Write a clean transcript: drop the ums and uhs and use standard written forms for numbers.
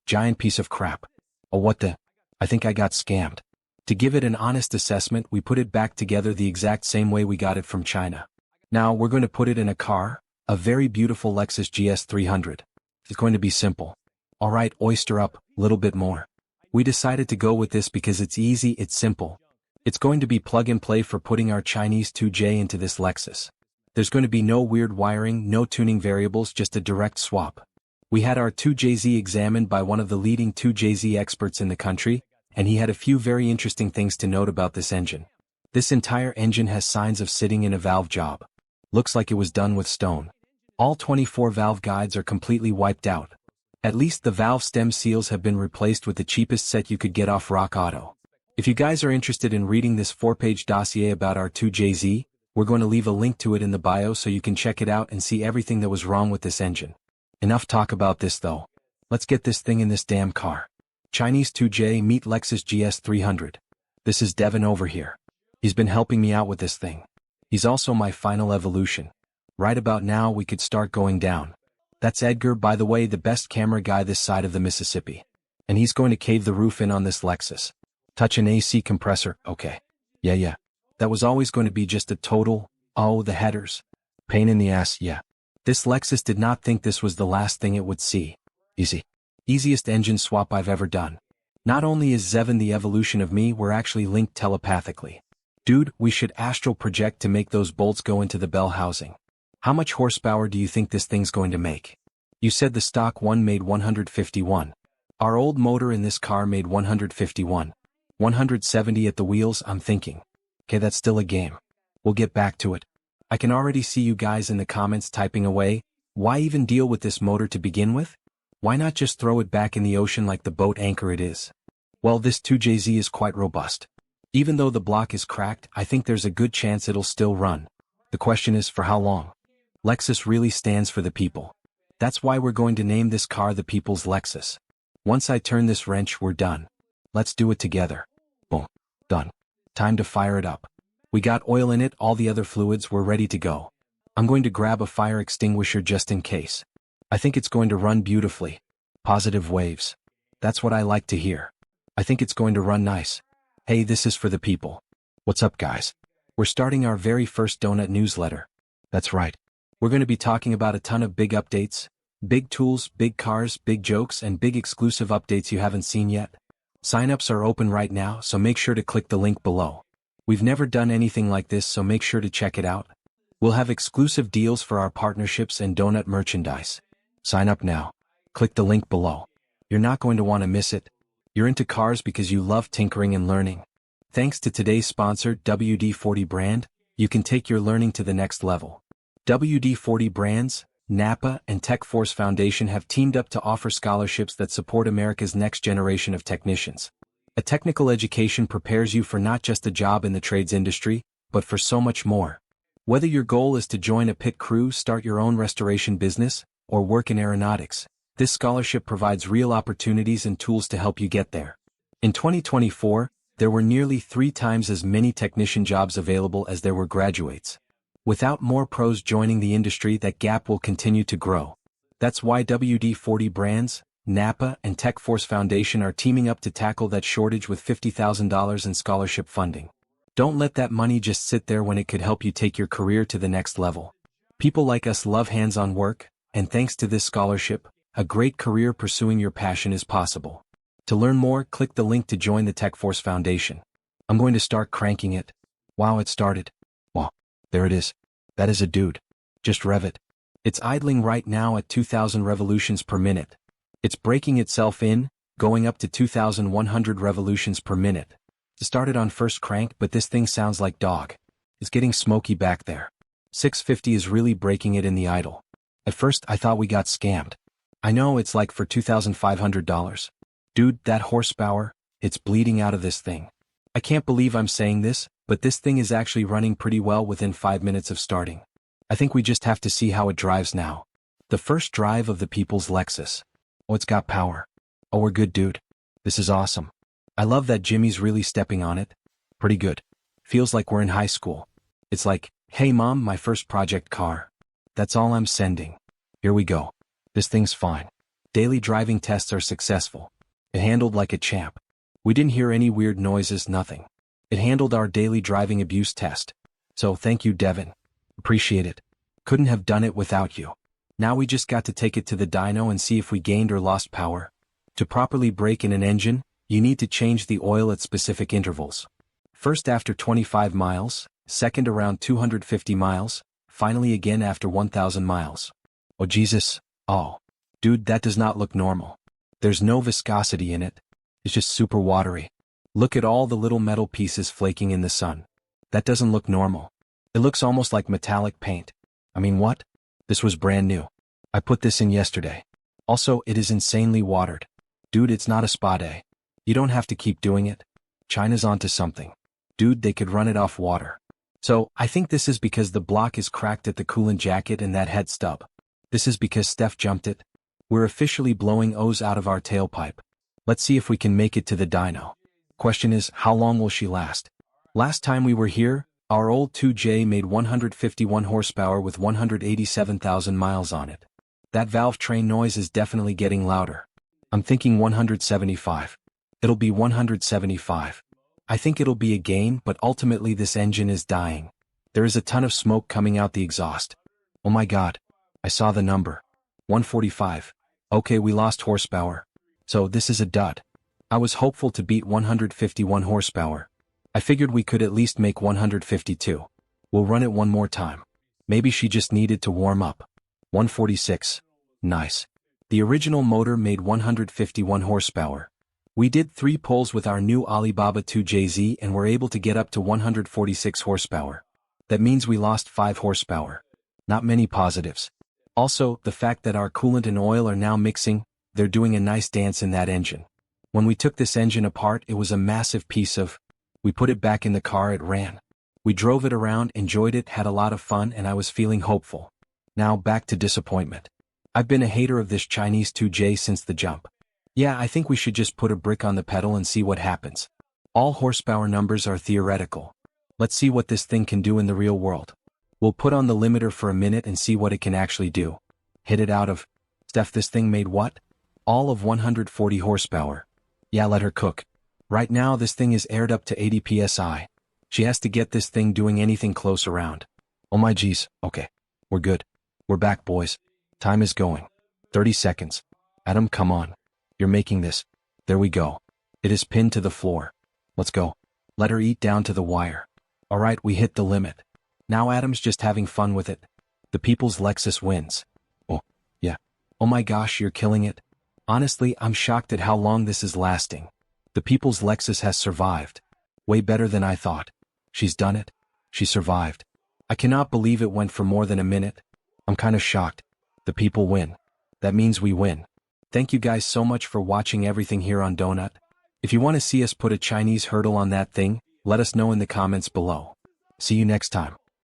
Giant piece of crap. Oh what the? I think I got scammed. To give it an honest assessment, we put it back together the exact same way we got it from China. Now we're going to put it in a car, a very beautiful Lexus GS300. It's going to be simple. Alright, oyster up, little bit more. We decided to go with this because it's easy, it's simple. It's going to be plug and play for putting our Chinese 2J into this Lexus. There's going to be no weird wiring, no tuning variables, just a direct swap. We had our 2JZ examined by one of the leading 2JZ experts in the country, and he had a few very interesting things to note about this engine. This entire engine has signs of sitting in a valve job. Looks like it was done with stone. All 24 valve guides are completely wiped out. At least the valve stem seals have been replaced with the cheapest set you could get off Rock Auto. If you guys are interested in reading this 4-page dossier about our 2JZ, we're going to leave a link to it in the bio so you can check it out and see everything that was wrong with this engine. Enough talk about this though. Let's get this thing in this damn car. Chinese 2J meet Lexus GS300. This is Devin over here. He's been helping me out with this thing. He's also my final evolution. Right about now we could start going down. That's Edgar, by the way, the best camera guy this side of the Mississippi. And he's going to cave the roof in on this Lexus. Touch an AC compressor, okay. Yeah. That was always going to be just a total, oh, the headers. Pain in the ass, yeah. This Lexus did not think this was the last thing it would see. Easy. Easiest engine swap I've ever done. Not only is Zevin the evolution of me, we're actually linked telepathically. Dude, we should astral project to make those bolts go into the bell housing. How much horsepower do you think this thing's going to make? You said the stock one made 151. Our old motor in this car made 151. 170 at the wheels, I'm thinking. Okay, that's still a game. We'll get back to it. I can already see you guys in the comments typing away, why even deal with this motor to begin with? Why not just throw it back in the ocean like the boat anchor it is? Well, this 2JZ is quite robust. Even though the block is cracked, I think there's a good chance it'll still run. The question is, for how long? Lexus really stands for the people. That's why we're going to name this car the People's Lexus. Once I turn this wrench, we're done. Let's do it together. Boom. Done. Time to fire it up. We got oil in it, all the other fluids were ready to go. I'm going to grab a fire extinguisher just in case. I think it's going to run beautifully. Positive waves. That's what I like to hear. I think it's going to run nice. Hey, this is for the people. What's up, guys? We're starting our very first donut newsletter. That's right. We're going to be talking about a ton of big updates, big tools, big cars, big jokes, and big exclusive updates you haven't seen yet. Sign-ups are open right now, so make sure to click the link below. We've never done anything like this, so make sure to check it out. We'll have exclusive deals for our partnerships and donut merchandise. Sign up now. Click the link below. You're not going to want to miss it. You're into cars because you love tinkering and learning. Thanks to today's sponsor, WD-40 brand, you can take your learning to the next level. WD-40 brands, Napa, and Tech Force Foundation have teamed up to offer scholarships that support America's next generation of technicians. A technical education prepares you for not just a job in the trades industry, but for so much more. Whether your goal is to join a pit crew, start your own restoration business, or work in aeronautics, this scholarship provides real opportunities and tools to help you get there. In 2024, there were nearly 3 times as many technician jobs available as there were graduates. Without more pros joining the industry, that gap will continue to grow. That's why WD-40 brands, Napa, and Tech Force Foundation are teaming up to tackle that shortage with $50,000 in scholarship funding. Don't let that money just sit there when it could help you take your career to the next level. People like us love hands-on work, and thanks to this scholarship, a great career pursuing your passion is possible. To learn more, click the link to join the Tech Force Foundation. I'm going to start cranking it. Wow, it started. Wow, there it is. That is a dude. Just rev it. It's idling right now at 2,000 revolutions per minute. It's breaking itself in, going up to 2,100 revolutions per minute. It started on first crank, but this thing sounds like dog. It's getting smoky back there. 650 is really breaking it in the idle. At first I thought we got scammed. I know it's like for $2,500. Dude, that horsepower, it's bleeding out of this thing. I can't believe I'm saying this, but this thing is actually running pretty well within 5 minutes of starting. I think we just have to see how it drives now. The first drive of the People's Lexus. Oh, it's got power. Oh, we're good, dude. This is awesome. I love that Jimmy's really stepping on it. Pretty good. Feels like we're in high school. It's like, hey mom, my first project car. That's all I'm sending. Here we go. This thing's fine. Daily driving tests are successful. It handled like a champ. We didn't hear any weird noises, nothing. It handled our daily driving abuse test. So thank you, Devin. Appreciate it. Couldn't have done it without you. Now we just got to take it to the dyno and see if we gained or lost power. To properly brake in an engine, you need to change the oil at specific intervals. First after 25 miles, second around 250 miles, finally again after 1,000 miles. Oh Jesus, oh. Dude, that does not look normal. There's no viscosity in it. It's just super watery. Look at all the little metal pieces flaking in the sun. That doesn't look normal. It looks almost like metallic paint. I mean what? This was brand new. I put this in yesterday. Also, it is insanely watered. Dude, it's not a spa day. You don't have to keep doing it. China's onto something. Dude, they could run it off water. So, I think this is because the block is cracked at the coolant jacket and that head stub. This is because Steph jumped it. We're officially blowing O's out of our tailpipe. Let's see if we can make it to the dyno. Question is, how long will she last? Last time we were here, our old 2J made 151 horsepower with 187,000 miles on it. That valve train noise is definitely getting louder. I'm thinking 175. It'll be 175. I think it'll be a gain, but ultimately this engine is dying. There is a ton of smoke coming out the exhaust. Oh my god. I saw the number. 145. Okay, we lost horsepower. So this is a dud. I was hopeful to beat 151 horsepower. I figured we could at least make 152. We'll run it one more time. Maybe she just needed to warm up. 146. Nice. The original motor made 151 horsepower. We did 3 pulls with our new Alibaba 2JZ and were able to get up to 146 horsepower. That means we lost 5 horsepower. Not many positives. Also, the fact that our coolant and oil are now mixing, they're doing a nice dance in that engine. When we took this engine apart, it was a massive piece of... We put it back in the car, it ran. We drove it around, enjoyed it, had a lot of fun, and I was feeling hopeful. Now back to disappointment. I've been a hater of this Chinese 2J since the jump. Yeah, I think we should just put a brick on the pedal and see what happens. All horsepower numbers are theoretical. Let's see what this thing can do in the real world. We'll put on the limiter for a minute and see what it can actually do. Hit it out of... Steph, this thing made what? All of 140 horsepower. Yeah, let her cook. Right now this thing is aired up to 80 psi. She has to get this thing doing anything close around. Oh my geez, okay. We're good. We're back, boys. Time is going. 30 seconds. Adam, come on. You're making this. There we go. It is pinned to the floor. Let's go. Let her eat down to the wire. Alright, we hit the limit. Now Adam's just having fun with it. The people's Lexus wins. Oh, yeah. Oh my gosh, you're killing it. Honestly, I'm shocked at how long this is lasting. The people's Lexus has survived. Way better than I thought. She's done it. She survived. I cannot believe it went for more than a minute. I'm kinda shocked. The people win. That means we win. Thank you guys so much for watching everything here on Donut. If you want to see us put a Chinese hurdle on that thing, let us know in the comments below. See you next time.